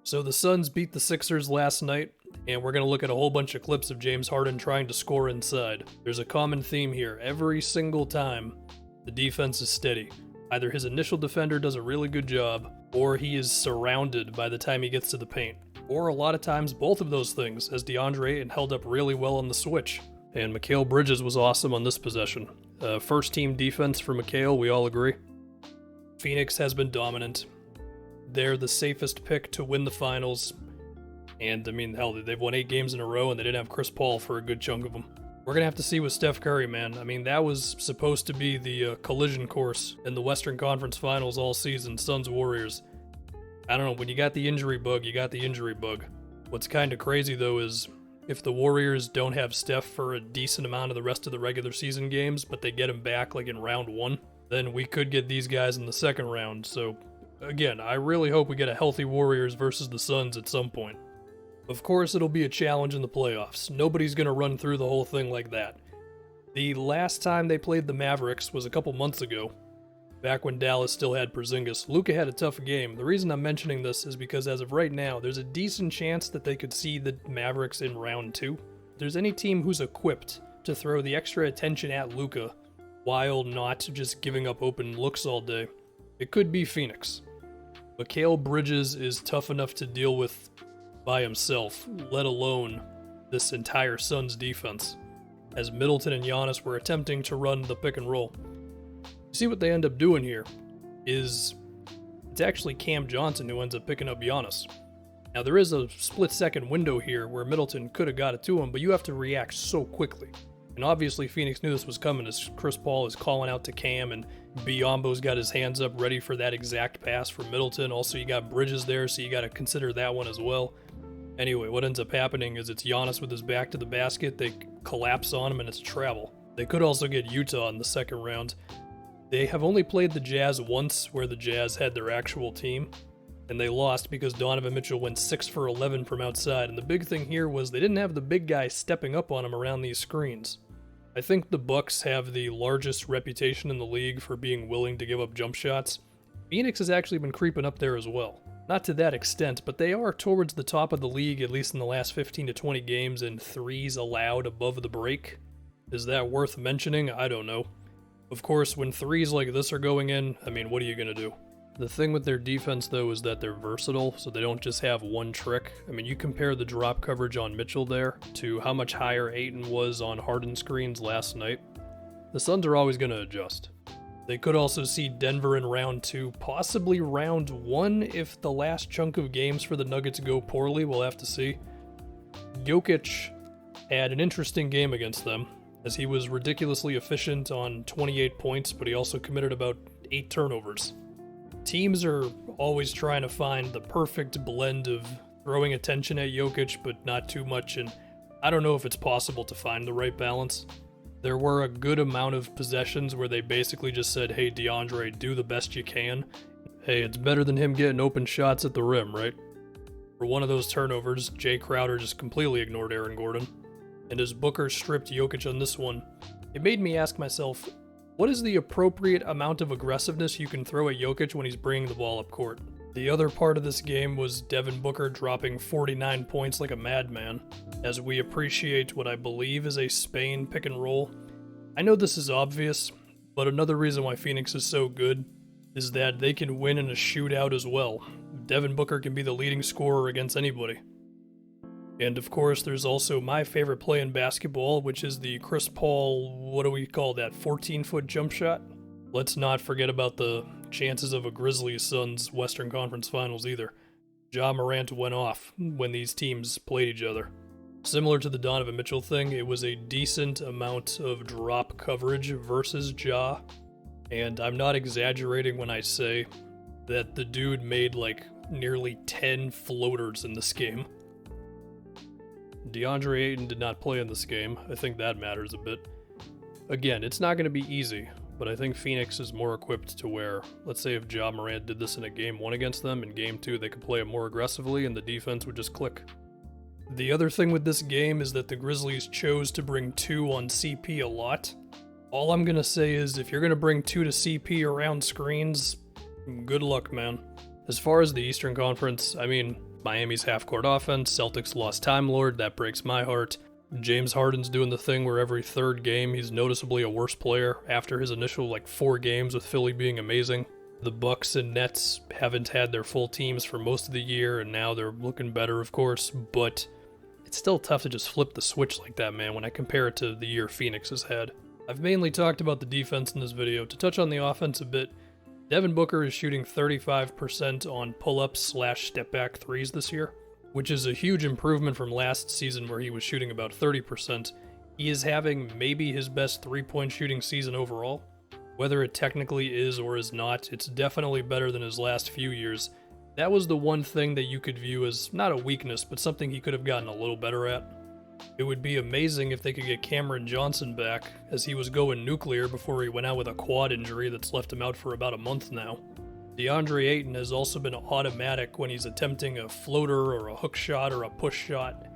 So the Suns beat the Sixers last night, and we're going to look at a whole bunch of clips of James Harden trying to score inside. There's a common theme here. Every single time, the defense is steady. Either his initial defender does a really good job, or he is surrounded by the time he gets to the paint. Or a lot of times, both of those things, as DeAndre Ayton held up really well on the switch. And Mikal Bridges was awesome on this possession. First team defense for Mikal, we all agree. Phoenix has been dominant. They're the safest pick to win the finals. And, I mean, hell, they've won 8 games in a row and they didn't have Chris Paul for a good chunk of them. We're going to have to see with Steph Curry, man. I mean, that was supposed to be the collision course in the Western Conference Finals all season, Suns-Warriors. I don't know, when you got the injury bug, you got the injury bug. What's kind of crazy, though, is if the Warriors don't have Steph for a decent amount of the rest of the regular season games, but they get him back, like, in round 1, then we could get these guys in the second round, so... Again, I really hope we get a healthy Warriors versus the Suns at some point. Of course, it'll be a challenge in the playoffs. Nobody's going to run through the whole thing like that. The last time they played the Mavericks was a couple months ago, back when Dallas still had Porzingis. Luka had a tough game. The reason I'm mentioning this is because as of right now, there's a decent chance that they could see the Mavericks in round 2. If there's any team who's equipped to throw the extra attention at Luka while not just giving up open looks all day, it could be Phoenix. Mikal Bridges is tough enough to deal with by himself, let alone this entire Suns defense, as Middleton and Giannis were attempting to run the pick and roll. You see what they end up doing here is it's actually Cam Johnson who ends up picking up Giannis. Now there is a split-second window here where Middleton could have got it to him, but you have to react so quickly. And obviously Phoenix knew this was coming as Chris Paul is calling out to Cam and Biyombo's got his hands up ready for that exact pass for Middleton. Also, you got Bridges there, so you got to consider that one as well. Anyway, what ends up happening is it's Giannis with his back to the basket. They collapse on him and it's travel. They could also get Utah in the second round. They have only played the Jazz once where the Jazz had their actual team, and they lost because Donovan Mitchell went 6 for 11 from outside. And the big thing here was they didn't have the big guy stepping up on him around these screens. I think the Bucks have the largest reputation in the league for being willing to give up jump shots. Phoenix has actually been creeping up there as well. Not to that extent, but they are towards the top of the league, at least in the last 15 to 20 games, in threes allowed above the break. Is that worth mentioning? I don't know. Of course, when threes like this are going in, I mean, what are you going to do? The thing with their defense, though, is that they're versatile, so they don't just have one trick. I mean, you compare the drop coverage on Mitchell there to how much higher Ayton was on Harden screens last night. The Suns are always going to adjust. They could also see Denver in round 2, possibly round 1 if the last chunk of games for the Nuggets go poorly. We'll have to see. Jokic had an interesting game against them, as he was ridiculously efficient on 28 points, but he also committed about 8 turnovers. Teams are always trying to find the perfect blend of throwing attention at Jokic, but not too much, and I don't know if it's possible to find the right balance. There were a good amount of possessions where they basically just said, hey, DeAndre, do the best you can. Hey, it's better than him getting open shots at the rim, right? For one of those turnovers, Jay Crowder just completely ignored Aaron Gordon. And as Booker stripped Jokic on this one, it made me ask myself, what is the appropriate amount of aggressiveness you can throw at Jokic when he's bringing the ball up court? The other part of this game was Devin Booker dropping 49 points like a madman, as we appreciate what I believe is a Spain pick and roll. I know this is obvious, but another reason why Phoenix is so good is that they can win in a shootout as well. Devin Booker can be the leading scorer against anybody. And of course, there's also my favorite play in basketball, which is the Chris Paul, what do we call that, 14-foot jump shot? Let's not forget about the chances of a Grizzlies Suns Western Conference Finals either. Ja Morant went off when these teams played each other. Similar to the Donovan Mitchell thing, it was a decent amount of drop coverage versus Ja, and I'm not exaggerating when I say that the dude made like nearly 10 floaters in this game. DeAndre Ayton did not play in this game. I think that matters a bit. Again, it's not going to be easy, but I think Phoenix is more equipped to where, let's say if Ja Morant did this in a game 1 against them, in game 2 they could play it more aggressively and the defense would just click. The other thing with this game is that the Grizzlies chose to bring 2 on CP a lot. All I'm going to say is if you're going to bring 2 to CP around screens, good luck, man. As far as the Eastern Conference, I mean, Miami's half-court offense, Celtics lost Time Lord, that breaks my heart. James Harden's doing the thing where every third game he's noticeably a worse player after his initial 4 games with Philly being amazing. The Bucks and Nets haven't had their full teams for most of the year, and now they're looking better, of course, but it's still tough to just flip the switch like that, man, when I compare it to the year Phoenix has had. I've mainly talked about the defense in this video. To touch on the offense a bit, Devin Booker is shooting 35% on pull-ups/step-back threes this year, which is a huge improvement from last season where he was shooting about 30%. He is having maybe his best three-point shooting season overall. Whether it technically is or is not, it's definitely better than his last few years. That was the one thing that you could view as not a weakness, but something he could have gotten a little better at. It would be amazing if they could get Cameron Johnson back, as he was going nuclear before he went out with a quad injury that's left him out for about a month now. DeAndre Ayton has also been automatic when he's attempting a floater or a hook shot or a push shot.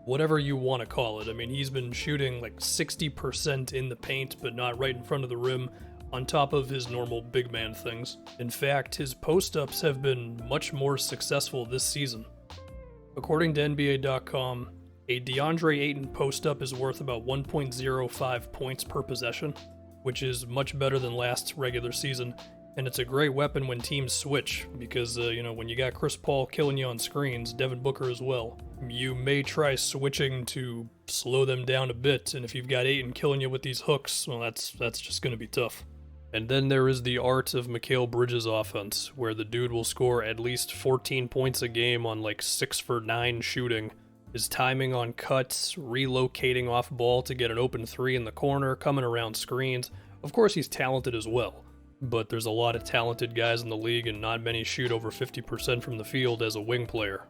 Whatever you want to call it. I mean, he's been shooting 60% in the paint, but not right in front of the rim, on top of his normal big man things. In fact, his post-ups have been much more successful this season. According to NBA.com, a DeAndre Ayton post-up is worth about 1.05 points per possession, which is much better than last regular season, and it's a great weapon when teams switch, because, when you got Chris Paul killing you on screens, Devin Booker as well, you may try switching to slow them down a bit, and if you've got Ayton killing you with these hooks, well, that's just going to be tough. And then there is the art of Mikal Bridges' offense, where the dude will score at least 14 points a game on 6 for 9 shooting. His timing on cuts, relocating off ball to get an open 3 in the corner, coming around screens. Of course he's talented as well, but there's a lot of talented guys in the league and not many shoot over 50% from the field as a wing player.